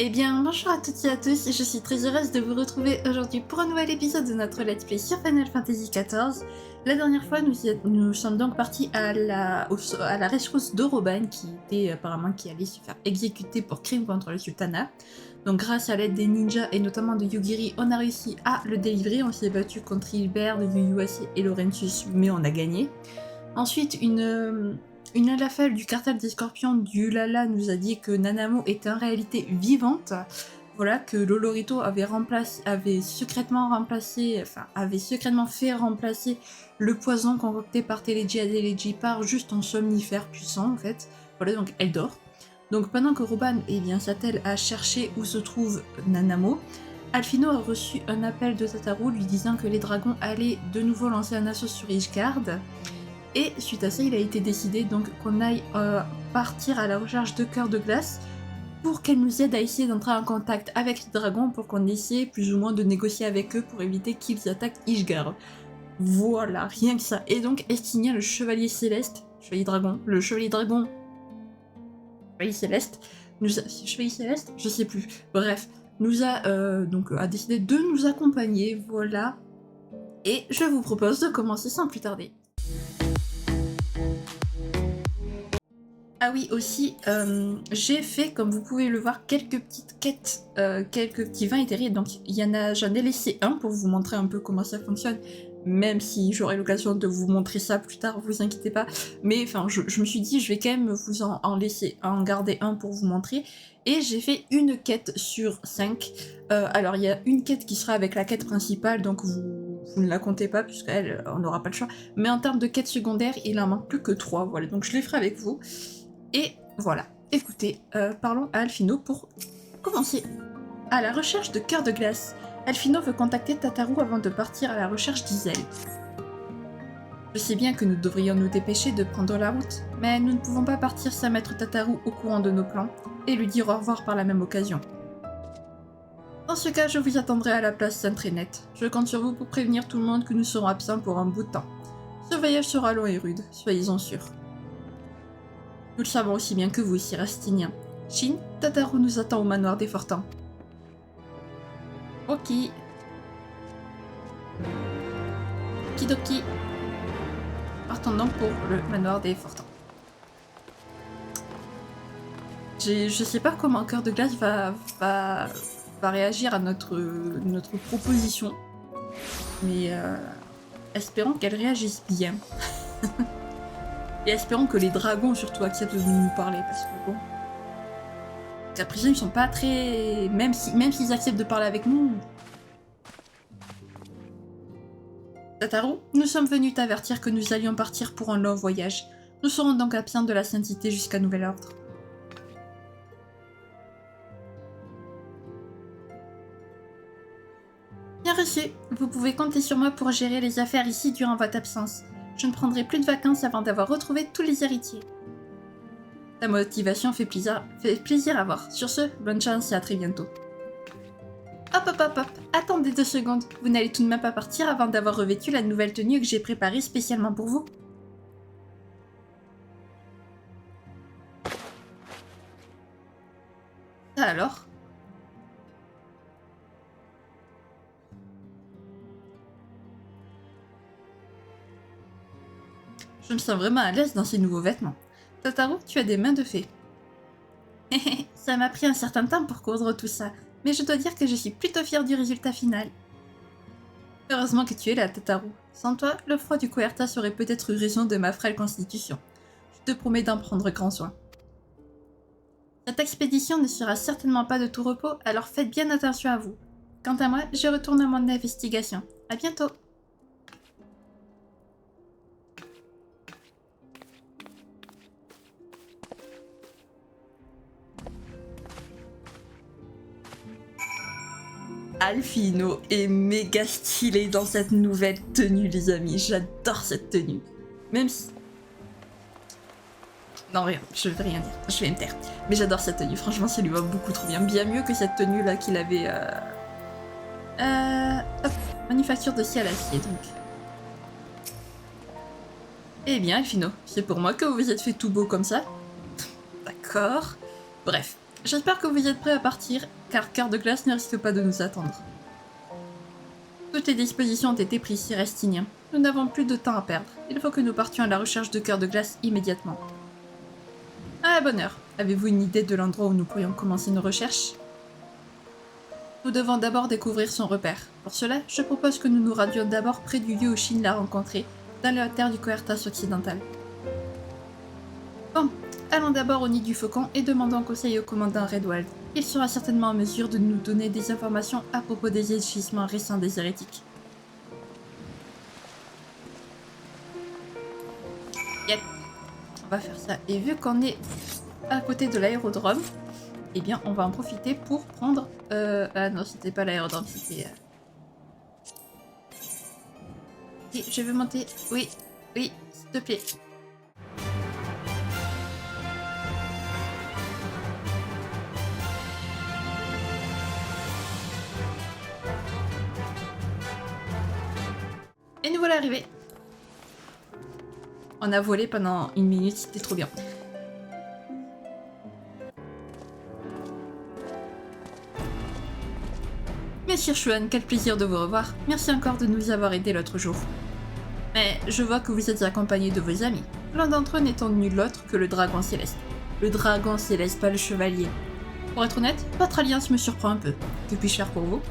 Eh bien, bonjour à toutes et à tous, je suis très heureuse de vous retrouver aujourd'hui pour un nouvel épisode de notre Let's Play sur Final Fantasy XIV. La dernière fois, nous sommes donc partis à la rescousse de Roban, qui allait se faire exécuter pour crime contre le sultanat. Donc grâce à l'aide des ninjas et notamment de Yugiri, on a réussi à le délivrer. On s'est battu contre Hilbert, Yuyuasi et Laurentius, mais on a gagné. Ensuite, une Alafel du cartel des Scorpions du Lala nous a dit que Nanamo était en réalité vivante. Voilà, que Lolorito avait secrètement fait remplacer le poison concocté par Teleji Adeleji par juste un somnifère puissant en fait. Voilà, donc elle dort. Donc pendant que Roban s'attelle à chercher où se trouve Nanamo, Alphino a reçu un appel de Tataru lui disant que les dragons allaient de nouveau lancer un assaut sur Ishgard. Et suite à ça, il a été décidé donc qu'on aille partir à la recherche de Cœur de Glace pour qu'elle nous aide à essayer d'entrer en contact avec les dragons pour qu'on essaie plus ou moins de négocier avec eux pour éviter qu'ils attaquent Ishgard. Voilà, rien que ça. Et donc Estinia, le chevalier céleste, chevalier céleste, chevalier céleste, je sais plus. Bref, a décidé de nous accompagner, voilà. Et je vous propose de commencer sans plus tarder. Ah oui, aussi, j'ai fait, comme vous pouvez le voir, quelques petites quêtes, quelques petits vins éthérés. Donc, j'en ai laissé un pour vous montrer un peu comment ça fonctionne. Même si j'aurai l'occasion de vous montrer ça plus tard, vous inquiétez pas. Mais enfin, je me suis dit, je vais quand même vous en garder un pour vous montrer. Et j'ai fait une quête sur 5. Alors, il y a une quête qui sera avec la quête principale, donc vous ne la comptez pas, puisqu'elle, on n'aura pas le choix. Mais en termes de quête secondaire, il en manque plus que 3. Voilà, donc je les ferai avec vous. Et voilà, écoutez, parlons à Alphino pour commencer. À la recherche de Cœur de Glace, Alphino veut contacter Tataru avant de partir à la recherche d'Isel. Je sais bien que nous devrions nous dépêcher de prendre la route, mais nous ne pouvons pas partir sans mettre Tataru au courant de nos plans et lui dire au revoir par la même occasion. Dans ce cas, je vous attendrai à la place Saint-Trénette. Je compte sur vous pour prévenir tout le monde que nous serons absents pour un bout de temps. Ce voyage sera long et rude, soyez-en sûrs. Nous le savons aussi bien que vous ici, Rastinien. Shin, Tataru nous attend au manoir des Fortans. Ok. Kidoki. Partons donc pour le manoir des Fortans. Je sais pas comment Cœur de Glace va réagir à notre proposition. Mais espérons qu'elle réagisse bien. Et espérons que les dragons surtout acceptent de nous parler, parce que bon... La prison, ils sont pas très... Même s'ils acceptent de parler avec nous... Tataru, nous sommes venus t'avertir que nous allions partir pour un long voyage. Nous serons donc absents de la sainteté jusqu'à nouvel ordre. Bien reçu, vous pouvez compter sur moi pour gérer les affaires ici durant votre absence. Je ne prendrai plus de vacances avant d'avoir retrouvé tous les héritiers. Ta motivation fait plaisir à voir. Sur ce, bonne chance et à très bientôt. Hop, attendez 2 secondes. Vous n'allez tout de même pas partir avant d'avoir revêtu la nouvelle tenue que j'ai préparée spécialement pour vous. Ça alors ? Je me sens vraiment à l'aise dans ces nouveaux vêtements. Tataru, tu as des mains de fée. Ça m'a pris un certain temps pour coudre tout ça, mais je dois dire que je suis plutôt fière du résultat final. Heureusement que tu es là, Tataru. Sans toi, le froid du Coerta serait peut-être eu raison de ma frêle constitution. Je te promets d'en prendre grand soin. Cette expédition ne sera certainement pas de tout repos, alors faites bien attention à vous. Quant à moi, je retourne à mon investigation. À bientôt. Alphino est méga stylé dans cette nouvelle tenue, les amis. J'adore cette tenue. Même si... Non, rien. Je vais rien dire. Je vais me taire. Mais j'adore cette tenue. Franchement, ça lui va beaucoup trop bien. Bien mieux que cette tenue-là qu'il avait... Hop. Manufacture de ciel acier, donc. Eh bien, Alphino, c'est pour moi que vous vous êtes fait tout beau comme ça. D'accord. Bref. J'espère que vous êtes prêts à partir, car Cœur de Glace ne risque pas de nous attendre. Toutes les dispositions ont été prises, Sir Estinien. Nous n'avons plus de temps à perdre. Il faut que nous partions à la recherche de Cœur de Glace immédiatement. À la bonne heure. Avez-vous une idée de l'endroit où nous pourrions commencer nos recherches? Nous devons d'abord découvrir son repère. Pour cela, je propose que nous nous rendions d'abord près du lieu où Shin l'a rencontré, dans la terre du Coertas occidental. Bon, allons d'abord au nid du faucon et demandons conseil au commandant Redwald. Il sera certainement en mesure de nous donner des informations à propos des agissements récents des hérétiques. Yep, on va faire ça. Et vu qu'on est à côté de l'aérodrome, eh bien on va en profiter pour prendre... Ah non, c'était pas l'aérodrome, c'était... Oui, je veux monter. Oui, oui, s'il te plaît. Et nous voilà arrivés. On a volé pendant 1 minute, c'était trop bien. Monsieur Chuan, quel plaisir de vous revoir. Merci encore de nous avoir aidés l'autre jour. Mais je vois que vous êtes accompagné de vos amis. L'un d'entre eux n'étant nul autre que le dragon céleste. Le dragon céleste, pas le chevalier. Pour être honnête, votre alliance me surprend un peu. Que puis-je faire pour vous?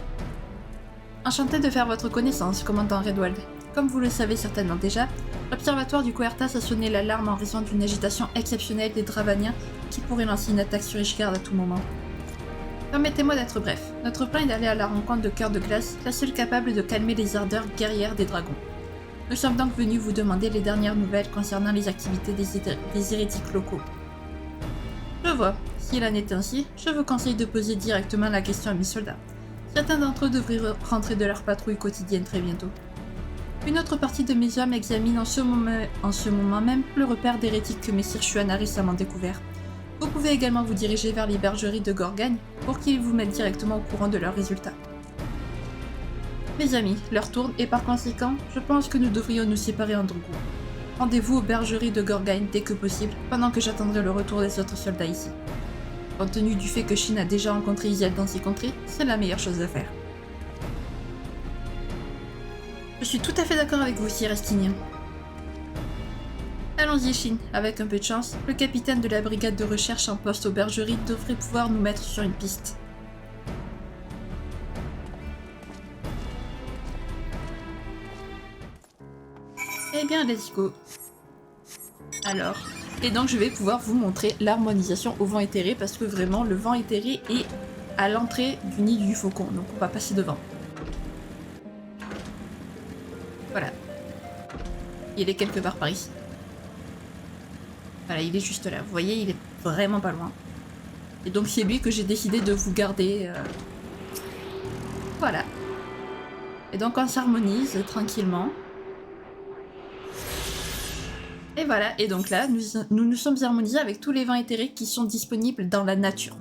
Enchanté de faire votre connaissance, commandant Redwald. Comme vous le savez certainement déjà, l'observatoire du Coertas a sonné l'alarme en raison d'une agitation exceptionnelle des Dravaniens qui pourrait lancer une attaque sur Ishgard à tout moment. Permettez-moi d'être bref. Notre plan est d'aller à la rencontre de Cœur de Glace, la seule capable de calmer les ardeurs guerrières des dragons. Nous sommes donc venus vous demander les dernières nouvelles concernant les activités des hérétiques locaux. Je vois. S'il en est ainsi, je vous conseille de poser directement la question à mes soldats. Certains d'entre eux devraient rentrer de leur patrouille quotidienne très bientôt. Une autre partie de mes hommes examine en ce moment même le repère d'hérétiques que Messire Chuan a récemment découvert. Vous pouvez également vous diriger vers les bergeries de Gorgagne pour qu'ils vous mettent directement au courant de leurs résultats. Mes amis, l'heure tourne et par conséquent, je pense que nous devrions nous séparer en deux groupes. Rendez-vous aux bergeries de Gorgagne dès que possible, pendant que j'attendrai le retour des autres soldats ici. Compte tenu du fait que Shin a déjà rencontré Isiel dans ces contrées, c'est la meilleure chose à faire. Je suis tout à fait d'accord avec vous, Sir Estinien. Allons-y, Shin. Avec un peu de chance, le capitaine de la brigade de recherche en poste aux bergeries devrait pouvoir nous mettre sur une piste. Eh bien, let's go. Alors, et donc je vais pouvoir vous montrer l'harmonisation au vent éthéré parce que vraiment, le vent éthéré est à l'entrée du nid du faucon, donc on va passer devant. Voilà. Il est quelque part par ici. Voilà, il est juste là. Vous voyez, il est vraiment pas loin. Et donc c'est lui que j'ai décidé de vous garder. Voilà. Et donc on s'harmonise tranquillement. Et voilà, et donc là, nous sommes harmonisés avec tous les vents éthériques qui sont disponibles dans la nature.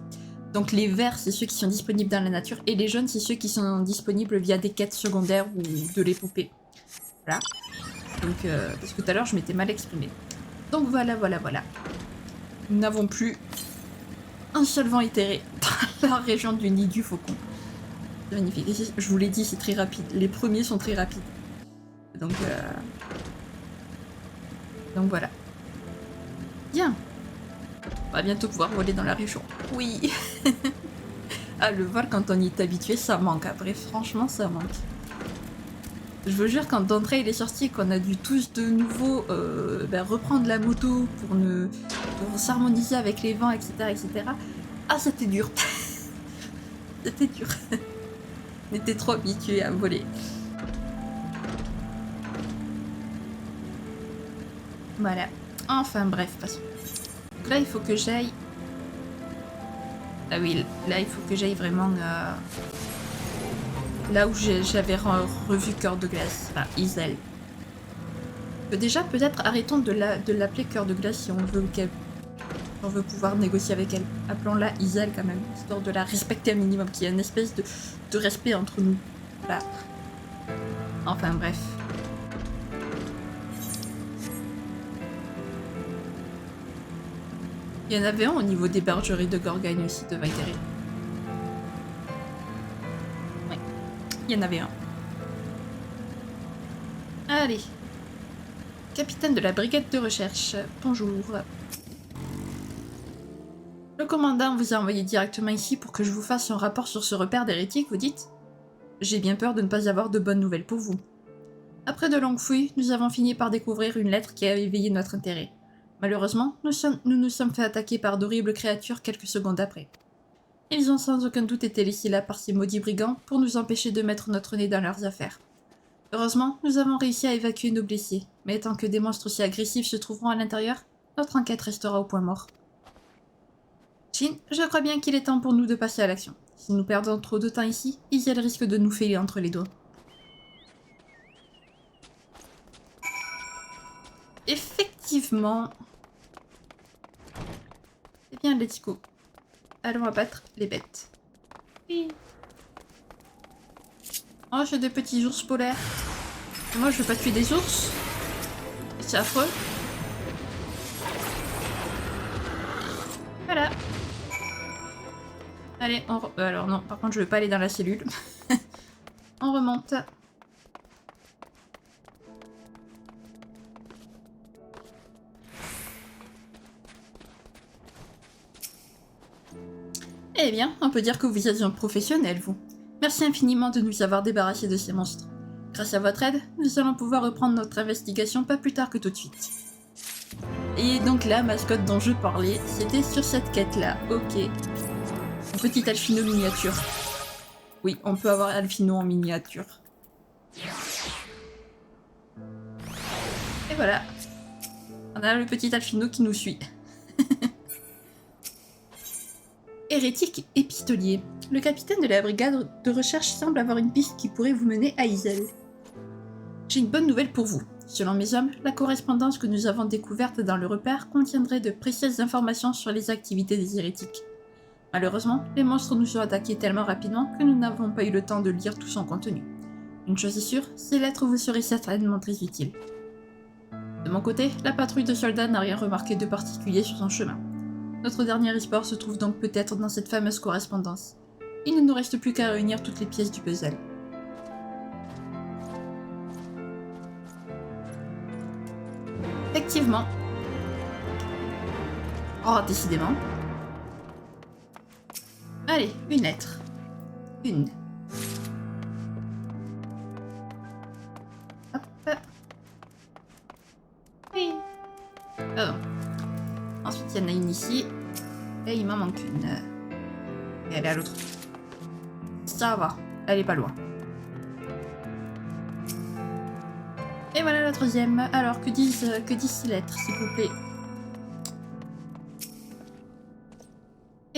Donc les verts, c'est ceux qui sont disponibles dans la nature, et les jaunes, c'est ceux qui sont disponibles via des quêtes secondaires ou de l'épopée. Voilà. Donc, parce que tout à l'heure, je m'étais mal exprimée. Donc voilà, voilà, voilà. Nous n'avons plus un seul vent éthéré dans la région du nid du faucon. C'est magnifique. Et je vous l'ai dit, c'est très rapide. Les premiers sont très rapides. Donc voilà. Bien. On va bientôt pouvoir voler dans la région. Oui. Ah, le vol, quand on y est habitué, ça manque. Après, franchement, ça manque. Je vous jure, quand d'entrée il est sorti et qu'on a dû tous de nouveau reprendre la moto pour s'harmoniser avec les vents, etc., etc. Ah, c'était dur. C'était dur. On était trop habitués à voler. Voilà. Enfin bref, passons. Donc là, il faut que j'aille... Ah oui, là, il faut que j'aille vraiment... Là où j'avais revu Cœur de Glace. Enfin, Isel. Déjà, peut-être arrêtons de l'appeler Cœur de Glace si on veut pouvoir négocier avec elle. Appelons-la Isel quand même, histoire de la respecter un minimum, qu'il y ait une espèce de respect entre nous. Voilà. Enfin bref. Il y en avait un au niveau des bergeries de Gorgagne aussi, de Vailleray. Oui, il y en avait un. Allez. Capitaine de la brigade de recherche, bonjour. Le commandant vous a envoyé directement ici pour que je vous fasse un rapport sur ce repère d'hérétiques, vous dites? J'ai bien peur de ne pas avoir de bonnes nouvelles pour vous. Après de longues fouilles, nous avons fini par découvrir une lettre qui a éveillé notre intérêt. Malheureusement, nous nous sommes fait attaquer par d'horribles créatures quelques secondes après. Ils ont sans aucun doute été laissés là par ces maudits brigands pour nous empêcher de mettre notre nez dans leurs affaires. Heureusement, nous avons réussi à évacuer nos blessés, mais tant que des monstres aussi agressifs se trouveront à l'intérieur, notre enquête restera au point mort. Shin, je crois bien qu'il est temps pour nous de passer à l'action. Si nous perdons trop de temps ici, Isiel risque de nous fêler entre les doigts. Effectivement. Eh bien, let's go. Allons abattre les bêtes. Oui. Oh, j'ai des petits ours polaires. Moi, je veux pas tuer des ours. C'est affreux. Voilà. Allez, alors non, par contre, je veux pas aller dans la cellule. On remonte. Eh bien, on peut dire que vous êtes un professionnel, vous. Merci infiniment de nous avoir débarrassés de ces monstres. Grâce à votre aide, nous allons pouvoir reprendre notre investigation pas plus tard que tout de suite. Et donc la mascotte dont je parlais, c'était sur cette quête-là. Ok. Un petit Alphino miniature. Oui, on peut avoir Alphino en miniature. Et voilà. On a le petit Alphino qui nous suit. Hérétique épistolier. Le capitaine de la brigade de recherche semble avoir une piste qui pourrait vous mener à Isel. J'ai une bonne nouvelle pour vous. Selon mes hommes, la correspondance que nous avons découverte dans le repère contiendrait de précieuses informations sur les activités des hérétiques. Malheureusement, les monstres nous ont attaqués tellement rapidement que nous n'avons pas eu le temps de lire tout son contenu. Une chose est sûre, ces lettres vous seraient certainement très utiles. De mon côté, la patrouille de soldats n'a rien remarqué de particulier sur son chemin. Notre dernier espoir se trouve donc peut-être dans cette fameuse correspondance. Il ne nous reste plus qu'à réunir toutes les pièces du puzzle. Effectivement. Oh, décidément. Allez, une lettre. Une. Hop. Oui. Oh. Ensuite, il y en a une ici. Et il m'en manque une. Et elle est à l'autre. Ça va. Elle est pas loin. Et voilà la troisième. Alors, que disent ces lettres, s'il vous plaît?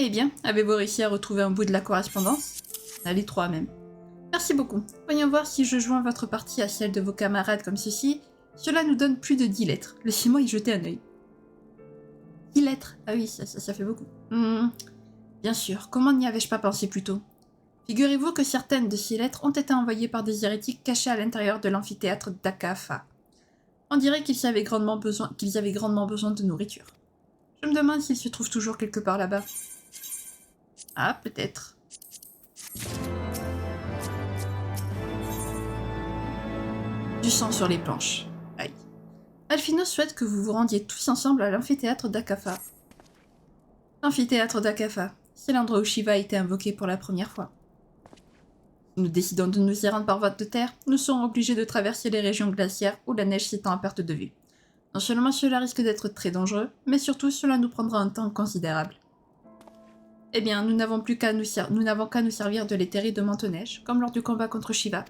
Eh bien, avez-vous réussi à retrouver un bout de la correspondance? Les trois même. Merci beaucoup. Voyons voir si je joins votre partie à celle de vos camarades comme ceci. Cela nous donne plus de 10 lettres. Laissez-moi y jeter un œil. 10 lettres. Ah oui, ça fait beaucoup. Bien sûr, comment n'y avais-je pas pensé plus tôt? Figurez-vous que certaines de ces lettres ont été envoyées par des hérétiques cachés à l'intérieur de l'amphithéâtre d'Akafa. On dirait qu'ils avaient grandement besoin de nourriture. Je me demande s'ils se trouvent toujours quelque part là-bas. Ah, peut-être. Du sang sur les planches. Aïe. Alphino souhaite que vous vous rendiez tous ensemble à l'amphithéâtre d'Akafa. L'amphithéâtre d'Akafa, c'est l'endroit où Shiva a été invoqué pour la première fois. Si nous décidons de nous y rendre par voie de terre, nous serons obligés de traverser les régions glaciaires où la neige s'étend à perte de vue. Non seulement cela risque d'être très dangereux, mais surtout cela nous prendra un temps considérable. Eh bien, nous n'avons qu'à nous servir de l'éthérite de manteau-neige, comme lors du combat contre Shiva.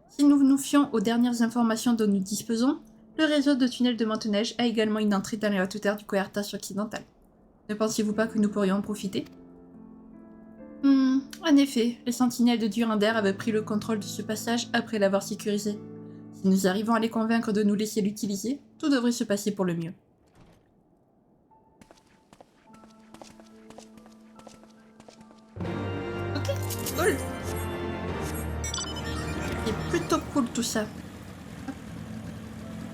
Si nous nous fions aux dernières informations dont nous disposons, le réseau de tunnels de manteau-neige a également une entrée dans les hautes terres du Coertas occidental. Ne pensiez-vous pas que nous pourrions en profiter? En effet, les sentinelles de Durander avaient pris le contrôle de ce passage après l'avoir sécurisé. Si nous arrivons à les convaincre de nous laisser l'utiliser, tout devrait se passer pour le mieux. Ok, cool. C'est plutôt cool tout ça.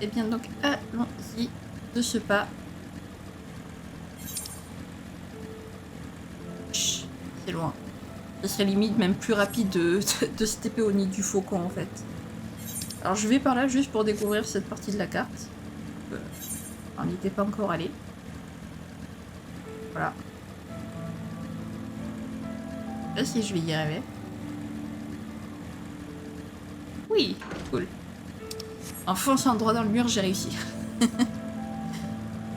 Et bien donc, allons-y de ce pas. C'est loin. Ça serait limite même plus rapide de se TP au nid du faucon en fait. Alors je vais par là juste pour découvrir cette partie de la carte. On n'y était pas encore allé. Voilà. Là si je vais y arriver. Oui, cool. En fonçant droit dans le mur, j'ai réussi.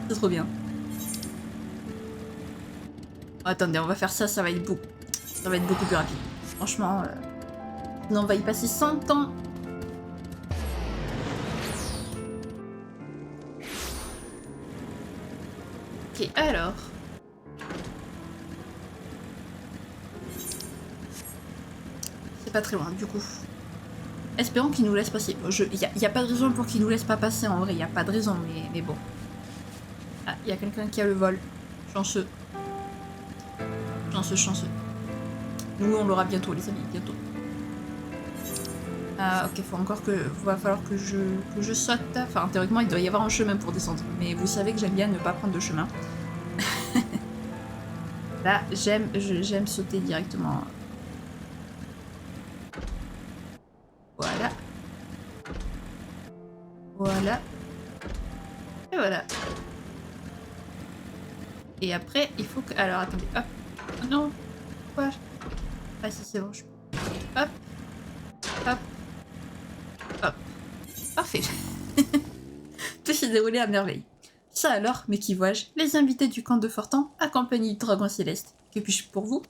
C'est trop bien. Oh, attendez, on va faire ça, ça va être beaucoup plus rapide. Franchement, sinon on va y passer 100 ans. Ok, alors. C'est pas très loin, du coup. Espérons qu'il nous laisse passer. Y a pas de raison pour qu'il nous laisse pas passer, en vrai. Y a pas de raison, mais bon. Ah, y a quelqu'un qui a le vol. Chanceux. Chanceux. Nous, on l'aura bientôt, les amis, bientôt. Ah, ok, va falloir que je saute. Enfin, théoriquement, il doit y avoir un chemin pour descendre. Mais vous savez que j'aime bien ne pas prendre de chemin. Là, j'aime sauter directement. Voilà. Voilà. Et voilà. Et après, il faut que... Alors, attendez, hop. Oh non. Quoi? Ah si, c'est bon. Hop. Hop. Hop. Parfait. Tout s'est déroulé à merveille. Ça alors, mais qui vois-je? Les invités du camp de Fortan, accompagnés du dragon céleste. Que puis-je pour vous?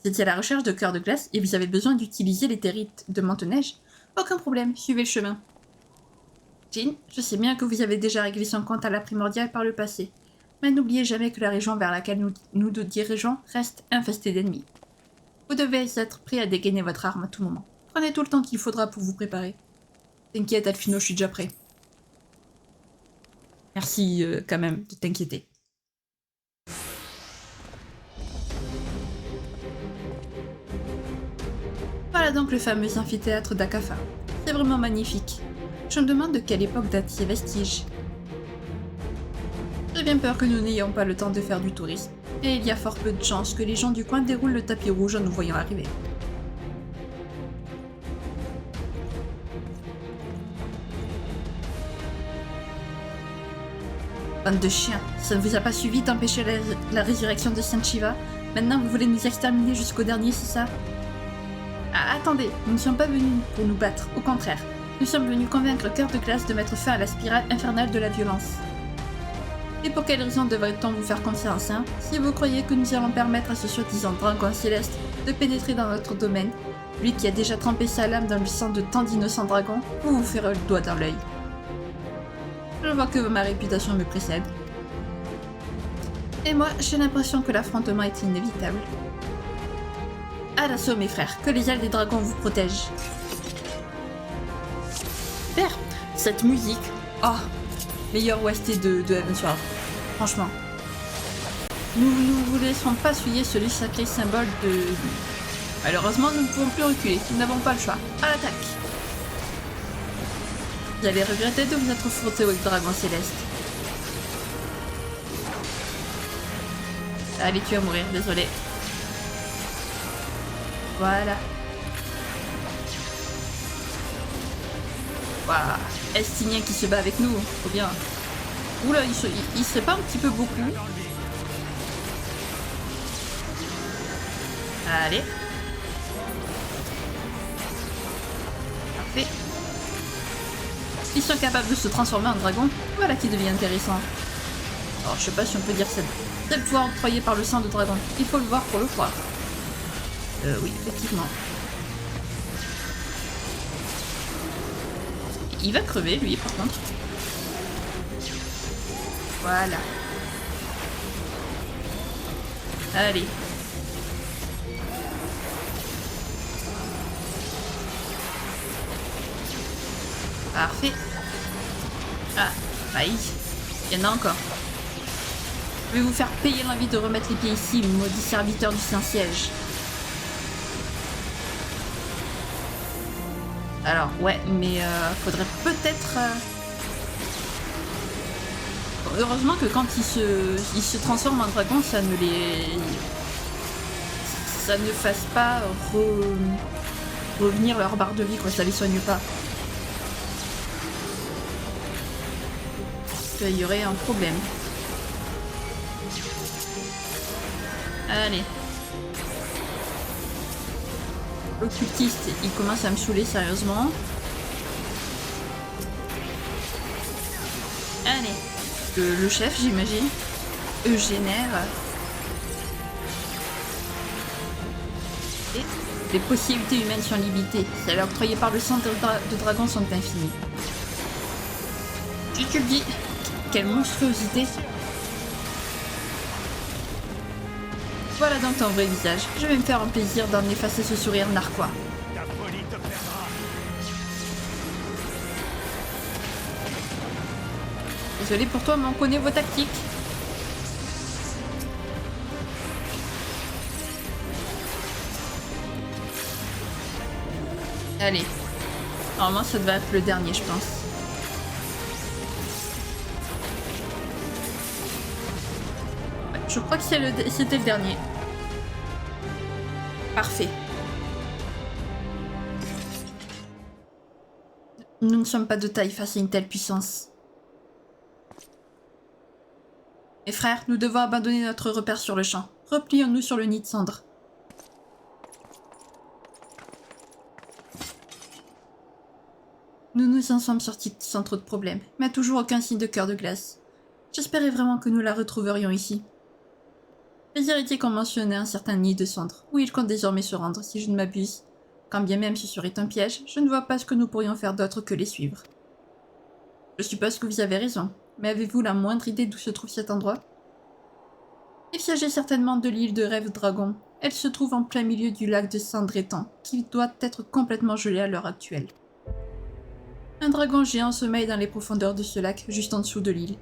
Vous étiez à la recherche de cœurs de glace et vous avez besoin d'utiliser les territes de Manteneige? Aucun problème, suivez le chemin. Jean, je sais bien que vous avez déjà réglé son compte à la primordiale par le passé. Mais n'oubliez jamais que la région vers laquelle nous nous dirigeons reste infestée d'ennemis. Vous devez être prêt à dégainer votre arme à tout moment. Prenez tout le temps qu'il faudra pour vous préparer. T'inquiète, Alphino, je suis déjà prêt. Merci quand même de t'inquiéter. Voilà donc le fameux amphithéâtre d'Akafa. C'est vraiment magnifique. Je me demande de quelle époque datent ces vestiges. J'ai bien peur que nous n'ayons pas le temps de faire du tourisme. Et il y a fort peu de chances que les gens du coin déroulent le tapis rouge en nous voyant arriver. Bande de chiens, ça ne vous a pas suffi d'empêcher la résurrection de Saint Shiva? Maintenant vous voulez nous exterminer jusqu'au dernier, c'est ça? Ah, attendez, nous ne sommes pas venus pour nous battre, au contraire. Nous sommes venus convaincre le cœur de glace de mettre fin à la spirale infernale de la violence. Et pour quelle raison devrait-on vous faire confiance, hein? Si vous croyez que nous allons permettre à ce soi-disant dragon céleste de pénétrer dans notre domaine, lui qui a déjà trempé sa lame dans le sang de tant d'innocents dragons, vous vous ferez le doigt dans l'œil. Je vois que ma réputation me précède. Et moi, j'ai l'impression que l'affrontement est inévitable. À l'assaut, mes frères, que les ailes des dragons vous protègent. Super, cette musique. Oh, meilleur OST de Heavensward. Franchement. Nous ne vous laisserons pas souiller ce sacré symbole de... Malheureusement, nous ne pouvons plus reculer. Nous n'avons pas le choix. À l'attaque. Vous allez regretter de vous être frotté au dragon céleste. Allez, tu vas mourir, désolé. Voilà. Waouh, Estinien qui se bat avec nous, trop bien. Oula, il serait pas un petit peu beaucoup? Allez. Parfait. Ils sont capables de se transformer en dragon, voilà qui devient intéressant. Alors je sais pas si on peut dire ça. C'est le pouvoir octroyé par le sang de dragon. Il faut le voir pour le croire. Oui, effectivement. Il va crever lui par contre. Voilà. Allez. Parfait. Ah, aïe. Il y en a encore. Je vais vous faire payer l'envie de remettre les pieds ici, maudit serviteur du Saint-Siège. Alors, ouais, mais faudrait peut-être... Heureusement que quand ils se transforment en dragon, ça ne les... ça ne fasse pas revenir leur barre de vie, quoi, ça les soigne pas. Il y aurait un problème. Allez. L'occultiste, il commence à me saouler sérieusement. Allez. Le chef, j'imagine. Eugénère. Et les possibilités humaines sont limitées. Celles octroyées par le sang de dragon sont infinies. Si tu le dis. Quelle monstruosité. Voilà donc ton vrai visage. Je vais me faire un plaisir d'en effacer ce sourire narquois. Désolé pour toi, mais on connaît vos tactiques. Allez. Normalement, ça devait être le dernier, je pense. Je crois que c'était le dernier. Parfait. Nous ne sommes pas de taille face à une telle puissance. Mes frères, nous devons abandonner notre repère sur le champ. Replions-nous sur le nid de cendres. Nous nous en sommes sortis sans trop de problèmes, mais toujours aucun signe de cœur de glace. J'espérais vraiment que nous la retrouverions ici. Les hérétiques ont mentionné un certain nid de cendres, où ils comptent désormais se rendre, si je ne m'abuse. Quand bien même ce serait un piège, je ne vois pas ce que nous pourrions faire d'autre que les suivre. Je suppose que vous avez raison, mais avez-vous la moindre idée d'où se trouve cet endroit? Il s'agit certainement de l'île de Rêve Dragon. Elle se trouve en plein milieu du lac de Sandrétan, qui doit être complètement gelé à l'heure actuelle. Un dragon géant sommeille dans les profondeurs de ce lac, juste en dessous de l'île.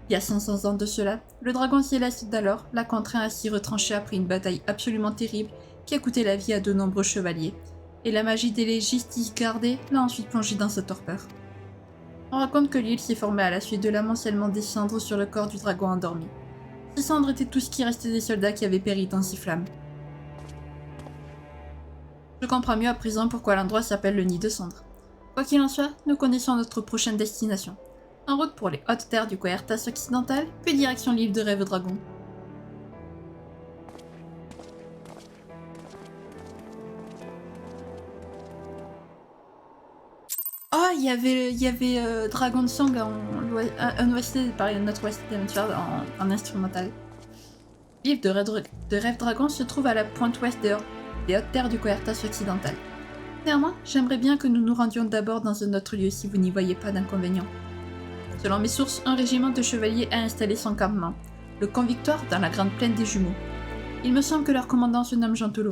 Il y a 500 ans de cela, le dragon céleste d'alors l'a contraint à s'y retrancher après une bataille absolument terrible qui a coûté la vie à de nombreux chevaliers, et la magie des légistes y gardée l'a ensuite plongé dans sa torpeur. On raconte que l'île s'est formée à la suite de l'amoncellement des cendres sur le corps du dragon endormi. Ces cendres étaient tout ce qui restait des soldats qui avaient péri dans ces flammes. Je comprends mieux à présent pourquoi l'endroit s'appelle le Nid de Cendres. Quoi qu'il en soit, nous connaissons notre prochaine destination. En route pour les hautes terres du Coertas occidental, puis direction l'île de Rêve Dragon. Oh, il y avait Dragon Song en OST, pareil, notre OST en instrumental. L'île de Rêve Dragon se trouve à la pointe ouest des hautes terres du Coertas occidental. Néanmoins, j'aimerais bien que nous nous rendions d'abord dans un autre lieu si vous n'y voyez pas d'inconvénient. Selon mes sources, un régiment de chevaliers a installé son campement, le Convictoire, dans la Grande Plaine des Jumeaux. Il me semble que leur commandant se nomme Jean-Tolo.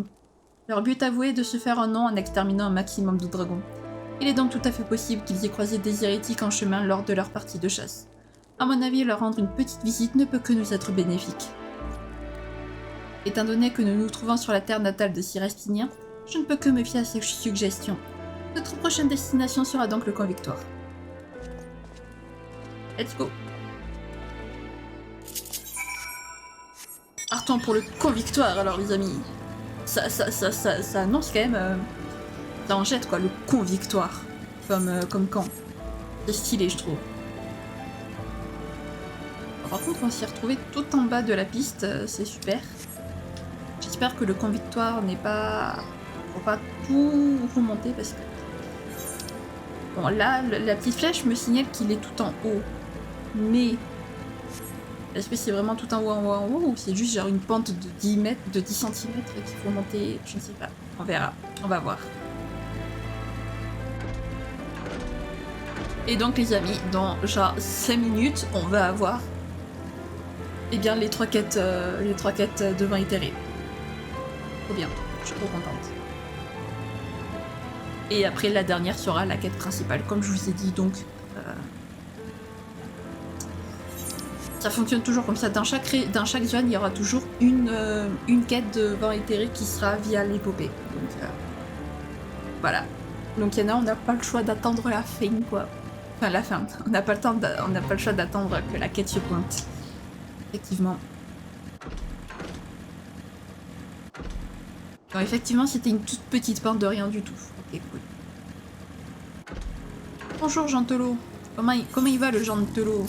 Leur but avoué est de se faire un nom en exterminant un maximum de dragons. Il est donc tout à fait possible qu'ils aient croisé des hérétiques en chemin lors de leur partie de chasse. À mon avis, leur rendre une petite visite ne peut que nous être bénéfique. Étant donné que nous nous trouvons sur la terre natale de Cyrespinien, je ne peux que me fier à ces suggestions. Notre prochaine destination sera donc le Convictoire. Let's go. Partons pour le Convictoire alors les amis. Ça annonce quand même... ça en jette quoi, le Convictoire. Comme camp. C'est stylé je trouve. Par contre on s'y retrouver tout en bas de la piste, c'est super. J'espère que le Convictoire n'est pas... faut pas tout remonter parce que... Bon là, la petite flèche me signale qu'il est tout en haut. Mais... est-ce que c'est vraiment tout en haut ou c'est juste genre une pente de 10 mètres, de 10 cm qu'il faut monter? Je ne sais pas. On verra. On va voir. Et donc les amis, dans genre 5 minutes, on va avoir... eh bien les 3 quêtes devant itérer. Trop bien. Je suis trop contente. Et après la dernière sera la quête principale, comme je vous ai dit donc. Ça fonctionne toujours comme ça. Dans chaque zone, il y aura toujours une quête devant itérer qui sera via l'épopée. Donc voilà. Donc il y en a, on n'a pas le choix d'attendre la fin quoi. Enfin la fin. On n'a pas le choix d'attendre que la quête se pointe. Effectivement. Non, effectivement, c'était une toute petite pente de rien du tout. Ok, cool. Bonjour, Gentelot. Comment il va, le Gentelot?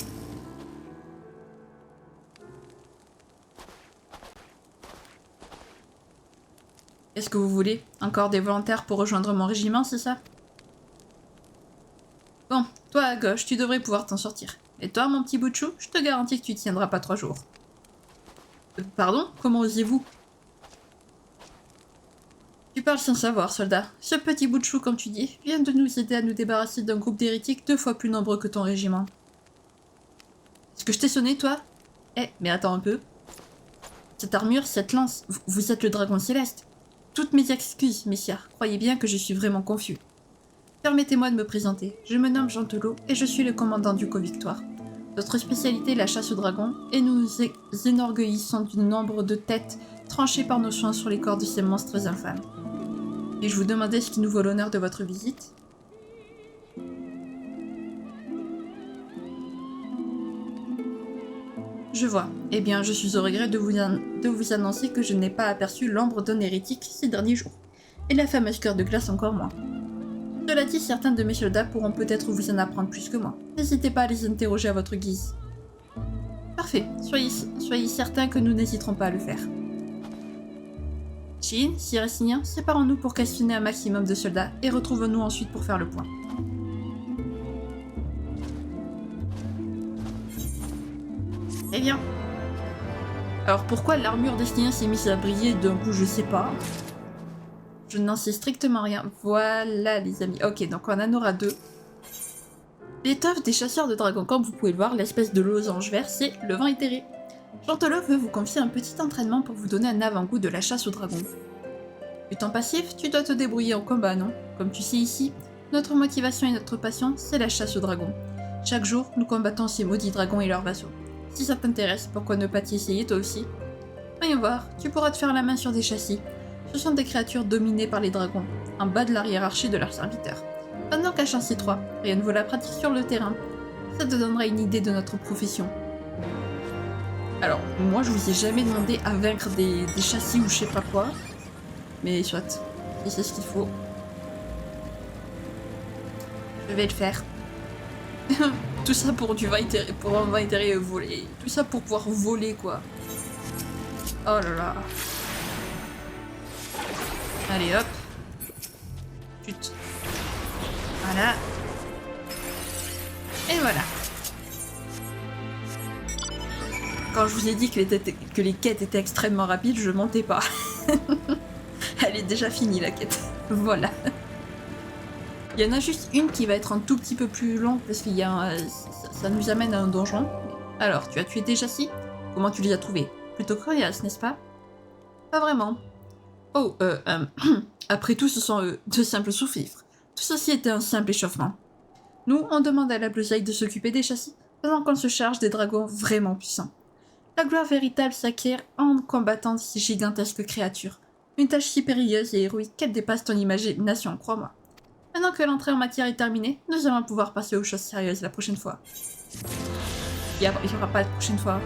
Qu'est-ce que vous voulez? Encore des volontaires pour rejoindre mon régiment, c'est ça? Bon, toi à gauche, tu devrais pouvoir t'en sortir. Et toi, mon petit bout de chou, je te garantis que tu tiendras pas 3 jours. Pardon? Comment osez-vous? Tu parles sans savoir, soldat. Ce petit bout de chou, comme tu dis, vient de nous aider à nous débarrasser d'un groupe d'hérétiques 2 fois plus nombreux que ton régiment. Est-ce que je t'ai sonné, toi? Eh, mais attends un peu. Cette armure, cette lance, vous êtes le dragon céleste. Toutes mes excuses, messieurs. Croyez bien que je suis vraiment confus. Permettez-moi de me présenter. Je me nomme Gentelot et je suis le commandant du Victoire. Notre spécialité est la chasse aux dragons et nous nous énorgueillissons du nombre de têtes tranchées par nos soins sur les corps de ces monstres infâmes. Puis-je vous demander ce qui nous vaut l'honneur de votre visite? Je vois. Eh bien, je suis au regret de vous annoncer que je n'ai pas aperçu l'ombre d'un hérétique ces derniers jours. Et la fameuse cœur de glace encore moins. Cela dit, certains de mes soldats pourront peut-être vous en apprendre plus que moi. N'hésitez pas à les interroger à votre guise. Parfait. Soyez certains que nous n'hésiterons pas à le faire. Shin, Siracinian, séparons-nous pour questionner un maximum de soldats et retrouvons-nous ensuite pour faire le point. Eh bien. Alors pourquoi l'armure d'Estinien s'est mise à briller d'un coup, je sais pas. Je n'en sais strictement rien. Voilà les amis. Ok, donc on en aura 2. L'étoffe des chasseurs de dragons, comme vous pouvez le voir, l'espèce de losange vert, c'est le vent éthéré. Gentelot veut vous confier un petit entraînement pour vous donner un avant-goût de la chasse aux dragons. Étant passif, tu dois te débrouiller en combat, non? Comme tu sais ici, notre motivation et notre passion, c'est la chasse aux dragons. Chaque jour, nous combattons ces maudits dragons et leurs vassaux. Si ça t'intéresse, pourquoi ne pas t'y essayer toi aussi? Voyons voir, tu pourras te faire la main sur des châssis. Ce sont des créatures dominées par les dragons, en bas de la hiérarchie de leurs serviteurs. Pendant qu'à chasser 3, rien ne vaut la pratique sur le terrain. Ça te donnera une idée de notre profession. Alors, moi je vous ai jamais demandé à vaincre des châssis ou je sais pas quoi. Mais soit, si c'est ce qu'il faut. Je vais le faire. Tout ça pour du vin intérêt, pour un vin intérêt volé. Tout ça pour pouvoir voler quoi. Oh là là. Allez hop. Chut. Voilà. Et voilà. Quand je vous ai dit que les quêtes étaient extrêmement rapides, je mentais pas. Elle est déjà finie la quête. Voilà. Il y en a juste une qui va être un tout petit peu plus longue parce qu'il y a ça nous amène à un donjon. Alors, tu as tué des châssis? Comment tu les as trouvés? Plutôt coriace, n'est-ce pas? Pas vraiment. Oh, après tout, ce sont de simples sous-fifres. Tout ceci était un simple échauffement. Nous, on demande à la Blusaille de s'occuper des châssis pendant qu'on se charge des dragons vraiment puissants. La gloire véritable s'acquiert en combattant ces gigantesques créatures. Une tâche si périlleuse et héroïque qu'elle dépasse ton imagination, crois-moi. Maintenant que l'entrée en matière est terminée, nous allons pouvoir passer aux choses sérieuses la prochaine fois. Il n'y aura pas de prochaine fois.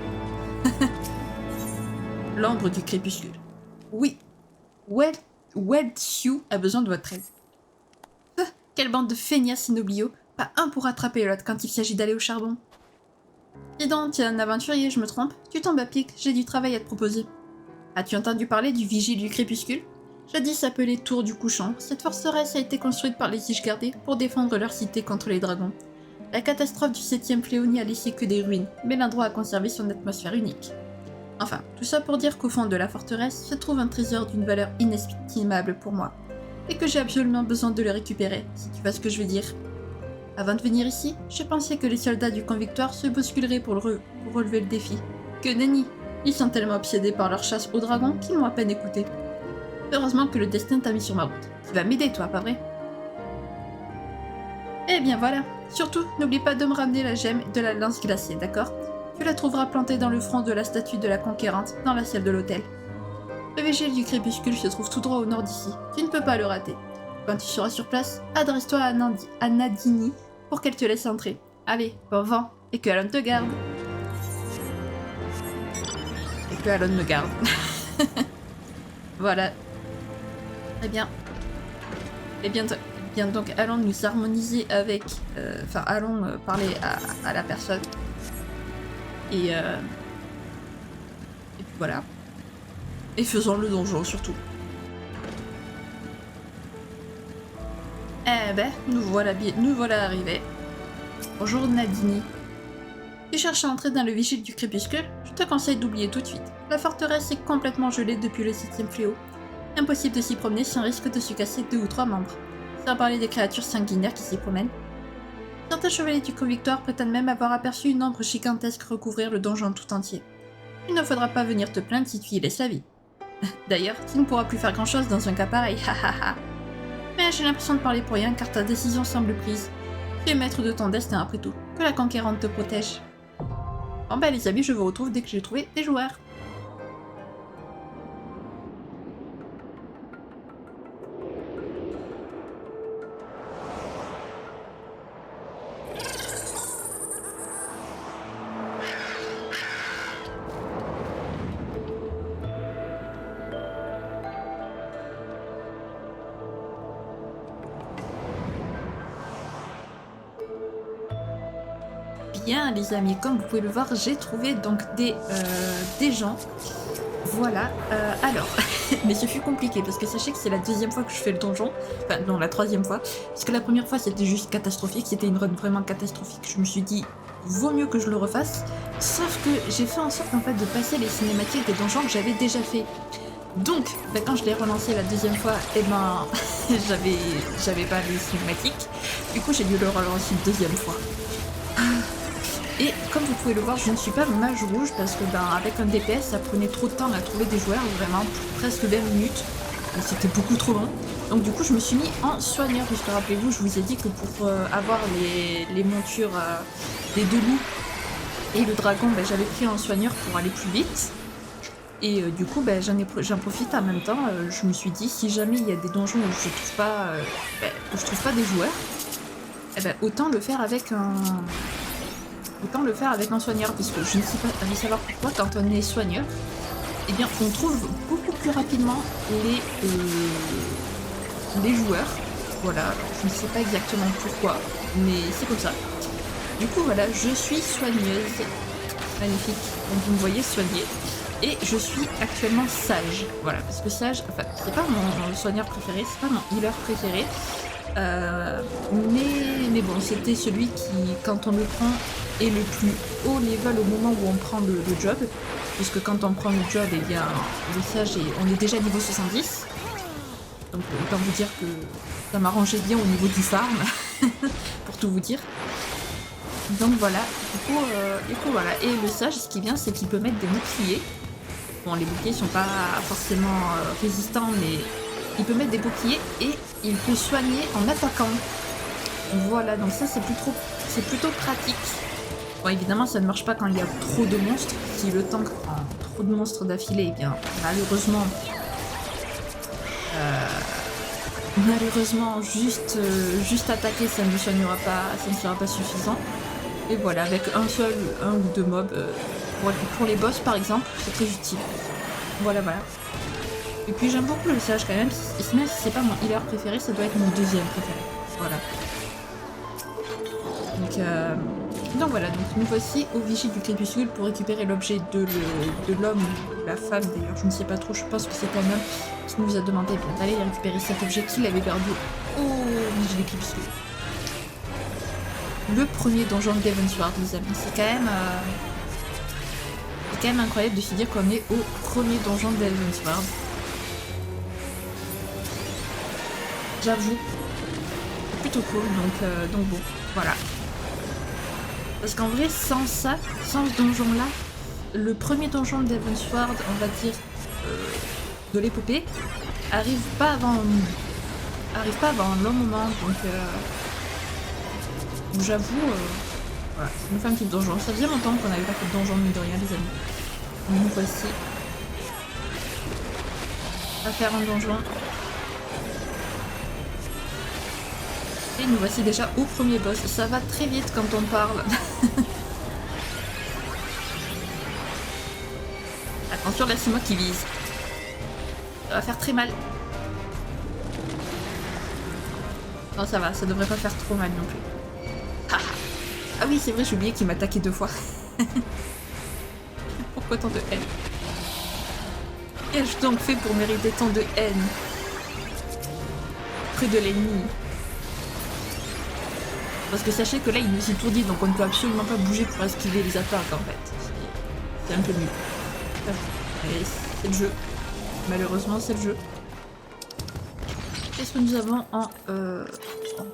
L'ombre du crépuscule. Oui. Welthiu a besoin de votre aide. Quelle bande de feignasses inoblio. Pas un pour attraper l'autre quand il s'agit d'aller au charbon. Dis donc, tu es un aventurier, je me trompe? Tu tombes à pic, j'ai du travail à te proposer. As-tu entendu parler du vigile du crépuscule? Jadis appelée Tour du Couchant, cette forteresse a été construite par les Ishgardés pour défendre leur cité contre les dragons. La catastrophe du 7e fléau n'y a laissé que des ruines, mais l'endroit a conservé son atmosphère unique. Enfin, tout ça pour dire qu'au fond de la forteresse se trouve un trésor d'une valeur inestimable pour moi, et que j'ai absolument besoin de le récupérer, si tu vois ce que je veux dire. Avant de venir ici, je pensais que les soldats du Victoire se bousculeraient pour relever le défi. Que nenni! Ils sont tellement obsédés par leur chasse aux dragons qu'ils m'ont à peine écouté. Heureusement que le destin t'a mis sur ma route. Tu vas m'aider, toi, pas vrai? Eh bien voilà. Surtout, n'oublie pas de me ramener la gemme de la lance glacée, d'accord? Tu la trouveras plantée dans le front de la statue de la conquérante, dans la salle de l'hôtel. Le vigile du crépuscule se trouve tout droit au nord d'ici. Tu ne peux pas le rater. Quand tu seras sur place, adresse-toi à Nadini pour qu'elle te laisse entrer. Allez, bon vent, et que Alon te garde. Et que Alon me garde. Voilà. Très bien. Eh bien, bien donc allons nous harmoniser avec... Enfin, allons parler à la personne. Et puis voilà. Et faisons le donjon surtout. Eh ben, nous voilà arrivés. Bonjour Nadini. Tu cherches à entrer dans le vigile du crépuscule? Je te conseille d'oublier tout de suite. La forteresse est complètement gelée depuis le 7e fléau. Impossible de s'y promener sans risque de se casser 2 ou 3 membres. Sans parler des créatures sanguinaires qui s'y promènent. Certains chevaliers du Convictoire prétendent même avoir aperçu une ombre gigantesque recouvrir le donjon tout entier. Il ne faudra pas venir te plaindre si tu y laisses la vie. D'ailleurs, tu ne pourras plus faire grand chose dans un cas pareil, hahaha. Mais j'ai l'impression de parler pour rien car ta décision semble prise. Tu es maître de ton destin après tout. Que la conquérante te protège. Bon bah les amis, je vous retrouve dès que j'ai trouvé des joueurs. Bien les amis, comme vous pouvez le voir, j'ai trouvé donc des gens. Voilà, alors, mais ce fut compliqué parce que sachez que c'est la 2e fois que je fais le donjon, enfin non la 3e fois, parce que la première fois c'était juste catastrophique, c'était une run vraiment catastrophique, je me suis dit vaut mieux que je le refasse, sauf que j'ai fait en sorte en fait de passer les cinématiques des donjons que j'avais déjà fait. Donc, bah, quand je l'ai relancé la 2e fois, et ben j'avais pas les cinématiques, du coup j'ai dû le relancer une 2e fois. Et comme vous pouvez le voir, je ne suis pas mage rouge parce que avec un DPS, ça prenait trop de temps à trouver des joueurs, vraiment presque 20 minutes. C'était beaucoup trop long. Donc du coup, je me suis mis en soigneur, puisque rappelez-vous, je vous ai dit que pour avoir les montures des 2 loups et le dragon, bah, j'avais pris en soigneur pour aller plus vite. Et du coup, bah, j'en profite en même temps. Je me suis dit, si jamais il y a des donjons où je trouve pas des joueurs, eh ben, autant le faire avec un soigneur, puisque je ne sais pas allez savoir pourquoi, quand on est soigneur, eh bien on trouve beaucoup plus rapidement les joueurs. Voilà, alors, je ne sais pas exactement pourquoi, mais c'est comme ça. Du coup voilà, je suis soigneuse. Magnifique, donc vous me voyez soigner. Et je suis actuellement sage. Voilà, parce que sage, enfin, c'est pas mon soigneur préféré, c'est pas mon healer préféré. Mais bon, c'était celui qui, quand on le prend, est le plus haut level au moment où on prend le job. Puisque quand on prend le job, eh bien, le sage, on est déjà niveau 70. Donc autant vous dire que ça m'arrangeait bien au niveau du farm, pour tout vous dire. Donc voilà, du coup voilà. Et le sage, ce qui est bien, c'est qu'il peut mettre des boucliers. Bon, les boucliers sont pas forcément résistants, mais il peut mettre des boucliers et il peut soigner en attaquant. Voilà, donc ça c'est plutôt pratique. Bon, évidemment, ça ne marche pas quand il y a trop de monstres. Si le tank prend trop de monstres d'affilée, eh bien, malheureusement, juste attaquer, ça ne sera pas suffisant. Et voilà, avec un ou deux mobs, pour les boss par exemple, c'est très utile. Voilà. Et puis j'aime beaucoup le sage quand même, même si c'est pas mon healer préféré, ça doit être mon 2e préféré. Voilà. Donc voilà, donc nous voici au vigile du crépuscule pour récupérer l'objet de l'homme ou la femme d'ailleurs, je ne sais pas trop, je pense que c'est un homme qui nous a demandé d'aller récupérer cet objet qu'il avait perdu au vigile du crépuscule. Le premier donjon de Heavensward, les amis, c'est quand même incroyable de se dire qu'on est au premier donjon de Heavensward. J'avoue, plutôt cool, donc bon, voilà. Parce qu'en vrai, sans ce donjon-là, le premier donjon de Heavensward, on va dire, de l'épopée, arrive pas avant un long moment, donc j'avoue, voilà, c'est une femme qui donjon. Ça faisait longtemps qu'on n'avait pas fait de donjon, mine de rien, les amis. Donc nous voici à faire un donjon. Et nous voici déjà au premier boss. Ça va très vite quand on parle. Attention, là c'est moi qui vise. Ça va faire très mal. Non, ça va, ça devrait pas faire trop mal non plus. Ah oui, c'est vrai, j'ai oublié qu'il m'attaquait 2 fois. Pourquoi tant de haine? Qu'ai-je donc fait pour mériter tant de haine près de l'ennemi? Parce que sachez que là, il nous étourdit, donc on ne peut absolument pas bouger pour esquiver les attaques, en fait. C'est un peu nul. Allez, c'est le jeu. Malheureusement, c'est le jeu. Qu'est-ce que nous avons en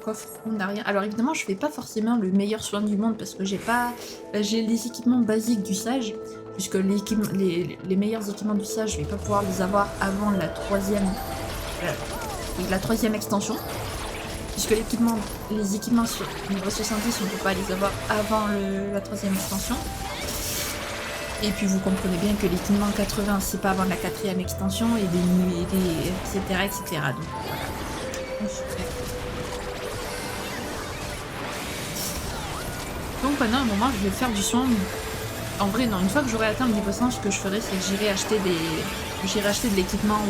coffre? On n'a rien. Alors évidemment, je fais pas forcément le meilleur soin du monde parce que j'ai pas... j'ai les équipements basiques du sage, puisque les meilleurs équipements du sage, je vais pas pouvoir les avoir avant la troisième... la troisième extension. Puisque les équipements sur niveau 70, on ne peut pas les avoir avant la troisième extension. Et puis vous comprenez bien que l'équipement 80, c'est pas avant la quatrième extension, et etc. etc. Donc voilà. Donc pendant un moment, je vais faire du soin. En vrai, non, une fois que j'aurai atteint le niveau 100, ce que je ferai, c'est que j'irai acheter de l'équipement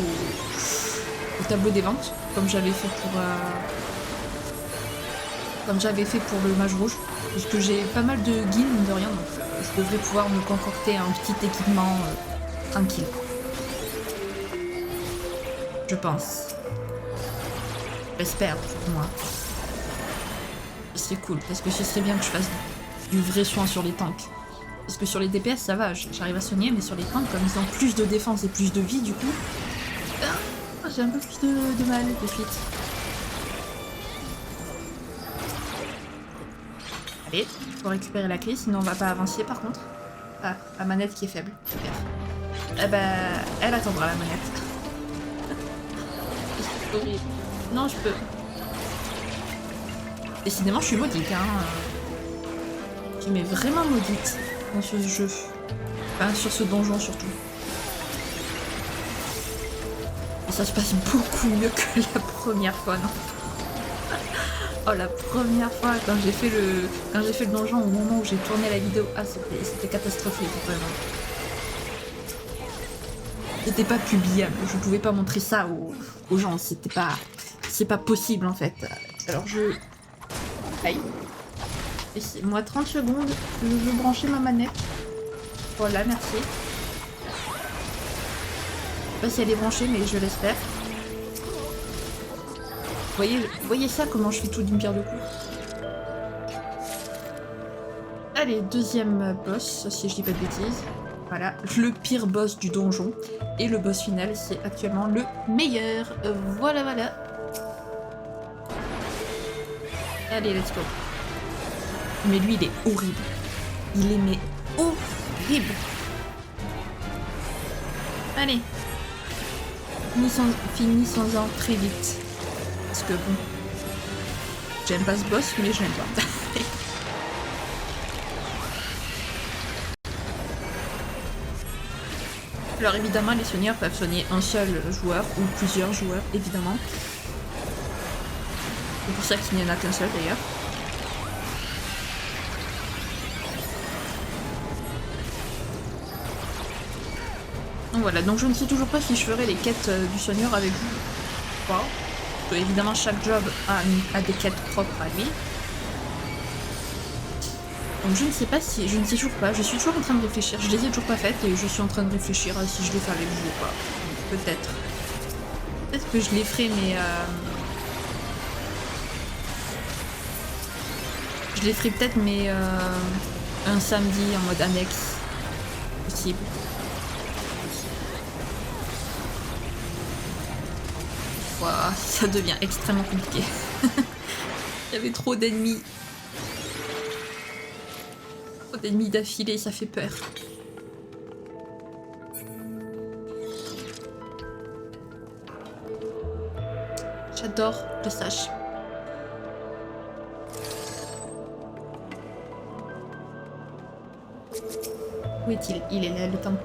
au tableau des ventes, comme j'avais fait pour le mage rouge, parce que j'ai pas mal de guildes, mine de rien, donc je devrais pouvoir me concocter un petit équipement tranquille. Je pense. J'espère, pour moi. C'est cool, parce que ce serait bien que je fasse du vrai soin sur les tanks. Parce que sur les DPS, ça va, j'arrive à soigner, mais sur les tanks, comme ils ont plus de défense et plus de vie, du coup, j'ai un peu plus de mal de suite. Allez, faut récupérer la clé, sinon on va pas avancer par contre. Ah, la manette qui est faible. Super. Eh ben, elle attendra la manette. C'est horrible. Non, je peux. Décidément, je suis maudite, hein. Je m'ai vraiment maudite dans ce jeu. Enfin, sur ce donjon surtout. Et ça se passe beaucoup mieux que la première fois, non? Oh, la première fois quand j'ai fait le donjon au moment où j'ai tourné la vidéo, ah c'était catastrophique vraiment. C'était pas publiable, je pouvais pas montrer ça aux gens, c'est pas possible en fait. Alors aïe. Laissez-moi 30 secondes, je veux brancher ma manette. Voilà, merci. Je sais pas si elle est branchée, mais je l'espère. Voyez ça, comment je fais tout d'une pierre deux coups. Allez, deuxième boss, si je dis pas de bêtises. Voilà, le pire boss du donjon. Et le boss final, c'est actuellement le meilleur. Voilà, voilà. Allez, let's go. Mais lui, il est horrible. Il est mais horrible. Allez. Finissons-en très vite. Parce que bon, j'aime pas ce boss, mais je l'aime pas. Alors évidemment, les soigneurs peuvent soigner un seul joueur ou plusieurs joueurs, évidemment. C'est pour ça qu'il n'y en a qu'un seul d'ailleurs. Donc voilà, donc je ne sais toujours pas si je ferai les quêtes du soigneur avec vous. Wow. Évidemment, chaque job a des quêtes propres à lui. Donc je ne sais toujours pas, je suis toujours en train de réfléchir. Je les ai toujours pas faites et je suis en train de réfléchir à si je les fais avec vous ou pas. Peut-être. Peut-être que je les ferai, mais je les ferai peut-être, mais un samedi en mode annexe. Possible. Wow, ça devient extrêmement compliqué. Il y avait trop d'ennemis. Trop d'ennemis d'affilée, ça fait peur. J'adore le sage. Où est-il? Il est là, le tank.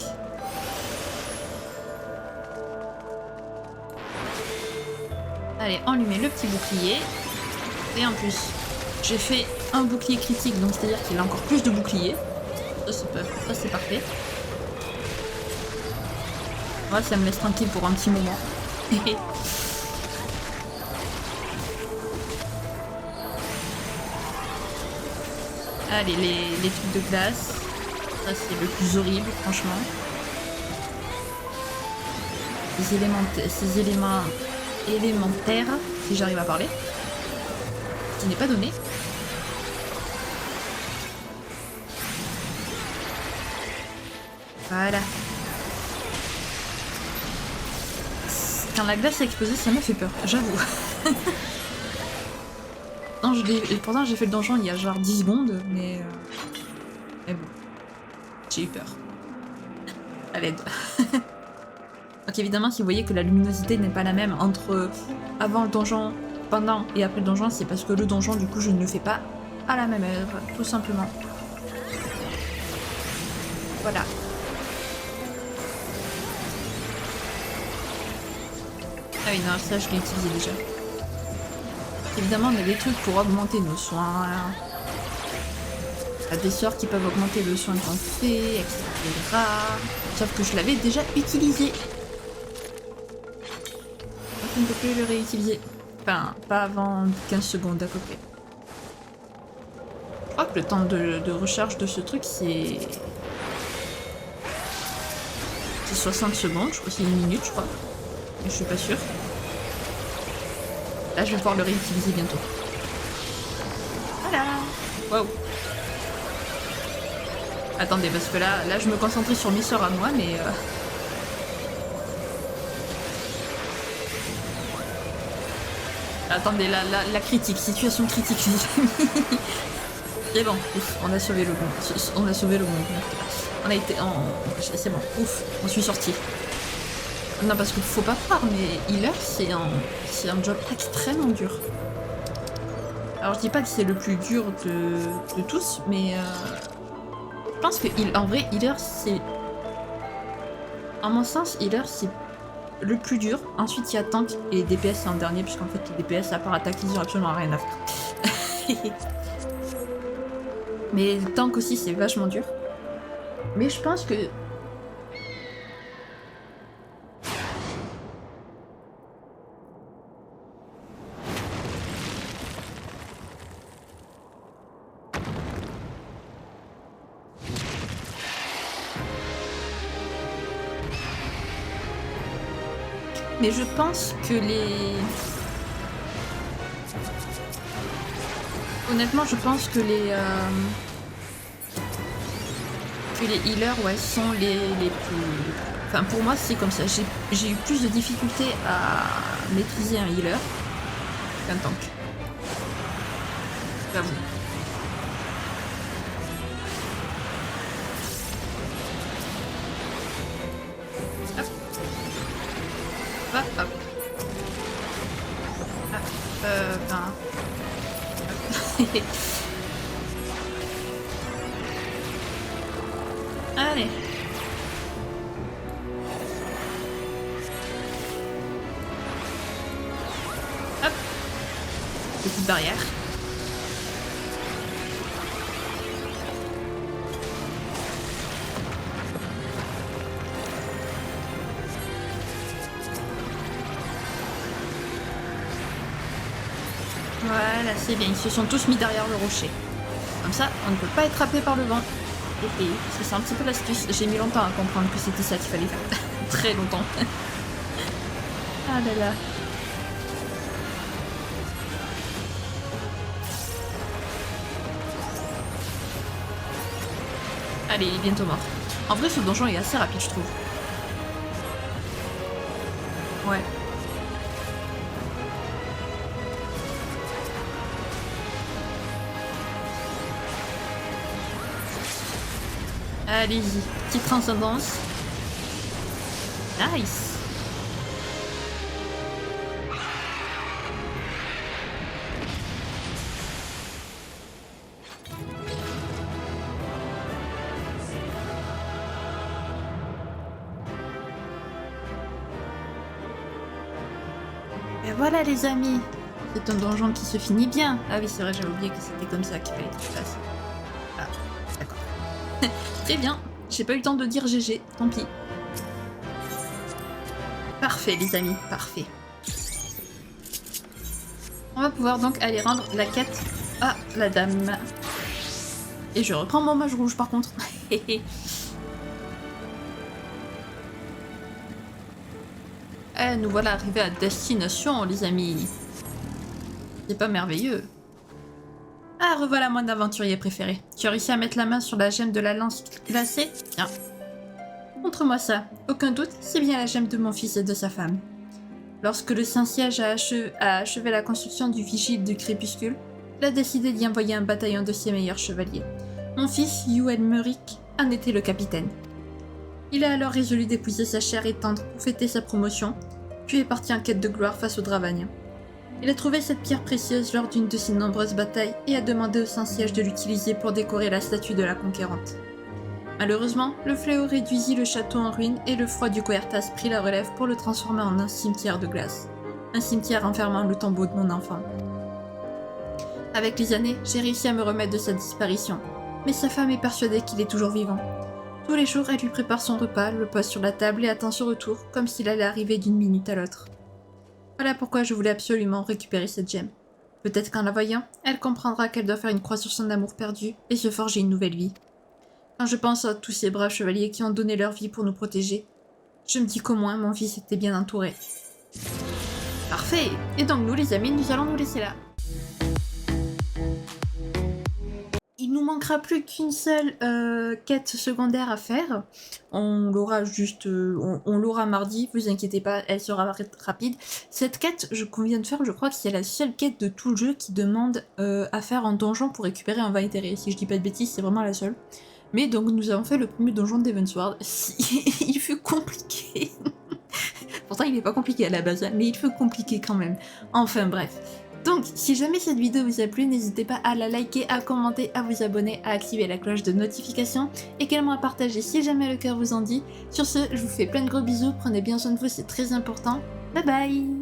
Allez, enlumez le petit bouclier. Et en plus, j'ai fait un bouclier critique, donc c'est-à-dire qu'il a encore plus de boucliers. Ça c'est parfait. Voilà, ça me laisse tranquille pour un petit moment. Allez, les trucs de glace. Ça, c'est le plus horrible, franchement. Ces éléments élémentaires, si j'arrive à parler, qui n'est pas donné. Voilà. Quand la glace a explosé, ça m'a fait peur, j'avoue. Non, pourtant j'ai fait le donjon il y a genre 10 secondes, mais bon, j'ai eu peur. À l'aide. Donc évidemment, si vous voyez que la luminosité n'est pas la même entre avant le donjon, pendant et après le donjon, c'est parce que le donjon, du coup, je ne le fais pas à la même heure, tout simplement. Voilà. Ah oui, non, ça je l'ai utilisé déjà. Évidemment, on a des trucs pour augmenter nos soins. Il y a des sorts qui peuvent augmenter le soin qu'on fait, etc. Sauf que je l'avais déjà utilisé. On ne peut plus le réutiliser. Enfin, pas avant 15 secondes à peu près. Je crois que le temps de recharge de ce truc, c'est 60 secondes, je crois que c'est 1 minute, je crois. Mais je suis pas sûre. Là, je vais pouvoir le réutiliser bientôt. Voilà. Waouh. Attendez, parce que là, je me concentrais sur mes sorts à moi, mais... Attendez, la critique, situation critique, les amis. C'est bon, ouf, on a sauvé le monde. On a sauvé le monde. On a été en... C'est bon, ouf, on suis sorti. Non, parce qu'il faut pas croire, mais healer, c'est un job extrêmement dur. Alors, je dis pas que c'est le plus dur de tous, mais je pense que, en vrai, healer, c'est... À mon sens, healer, c'est le plus dur. Ensuite, il y a tank et DPS en dernier, puisqu'en fait, les DPS, à part attaque, ils ont absolument rien à faire. Mais tank aussi, c'est vachement dur. Mais je pense que... Mais je pense que Honnêtement, je pense que les healers, ouais, sont les plus... Enfin, pour moi, c'est comme ça. J'ai eu plus de difficultés à maîtriser un healer qu'un tank. J'avoue. Hop. Hop, hop. Ah, Allez. Hop. Petite barrière. Voilà, c'est bien. Ils se sont tous mis derrière le rocher. Comme ça, on ne peut pas être happé par le vent. Et c'est un petit peu l'astuce. J'ai mis longtemps à comprendre que c'était ça qu'il fallait faire. Très longtemps. Ah là là. Allez, il est bientôt mort. En vrai, ce donjon est assez rapide, je trouve. Ouais. Allez-y, petite transcendance. Nice. Et voilà les amis, c'est un donjon qui se finit bien. Ah oui, c'est vrai, j'avais oublié que c'était comme ça qu'il fallait que je fasse. Ah, d'accord. Très bien, j'ai pas eu le temps de dire GG, tant pis. Parfait les amis, parfait. On va pouvoir donc aller rendre la quête à la dame. Et je reprends mon mage rouge par contre. Nous voilà arrivés à destination, les amis. C'est pas merveilleux. Ah, revoilà mon aventurier préféré. Tu as réussi à mettre la main sur la gemme de la lance glacée? Tiens. Montre-moi ça. Aucun doute, c'est bien la gemme de mon fils et de sa femme. Lorsque le Saint-Siège a achevé la construction du Vigile du Crépuscule, il a décidé d'y envoyer un bataillon de ses meilleurs chevaliers. Mon fils, Ewan Murick, en était le capitaine. Il a alors résolu d'épouser sa chère et tendre pour fêter sa promotion, puis est parti en quête de gloire face aux Dravaniens. Il a trouvé cette pierre précieuse lors d'une de ses nombreuses batailles et a demandé au Saint-Siège de l'utiliser pour décorer la statue de la conquérante. Malheureusement, le fléau réduisit le château en ruine et le froid du Coertas prit la relève pour le transformer en un cimetière de glace. Un cimetière enfermant le tombeau de mon enfant. Avec les années, j'ai réussi à me remettre de sa disparition, mais sa femme est persuadée qu'il est toujours vivant. Tous les jours, elle lui prépare son repas, le pose sur la table et attend son retour, comme s'il allait arriver d'une minute à l'autre. Voilà pourquoi je voulais absolument récupérer cette gemme. Peut-être qu'en la voyant, elle comprendra qu'elle doit faire une croix sur son amour perdu et se forger une nouvelle vie. Quand je pense à tous ces braves chevaliers qui ont donné leur vie pour nous protéger, je me dis qu'au moins mon fils était bien entouré. Parfait! Et donc nous les amis, nous allons nous laisser là. Il nous manquera plus qu'une seule quête secondaire à faire. On l'aura juste, on l'aura mardi, vous inquiétez pas, elle sera rapide. Cette quête qu'on vient de faire, je crois que c'est la seule quête de tout le jeu qui demande à faire un donjon pour récupérer un vin éthéré. Si je dis pas de bêtises, c'est vraiment la seule. Mais donc nous avons fait le premier donjon d'Evansward. Il fut compliqué. Pourtant il n'est pas compliqué à la base, mais il fut compliqué quand même. Enfin bref. Donc, si jamais cette vidéo vous a plu, n'hésitez pas à la liker, à commenter, à vous abonner, à activer la cloche de notification, également à partager si jamais le cœur vous en dit. Sur ce, je vous fais plein de gros bisous, prenez bien soin de vous, c'est très important. Bye bye!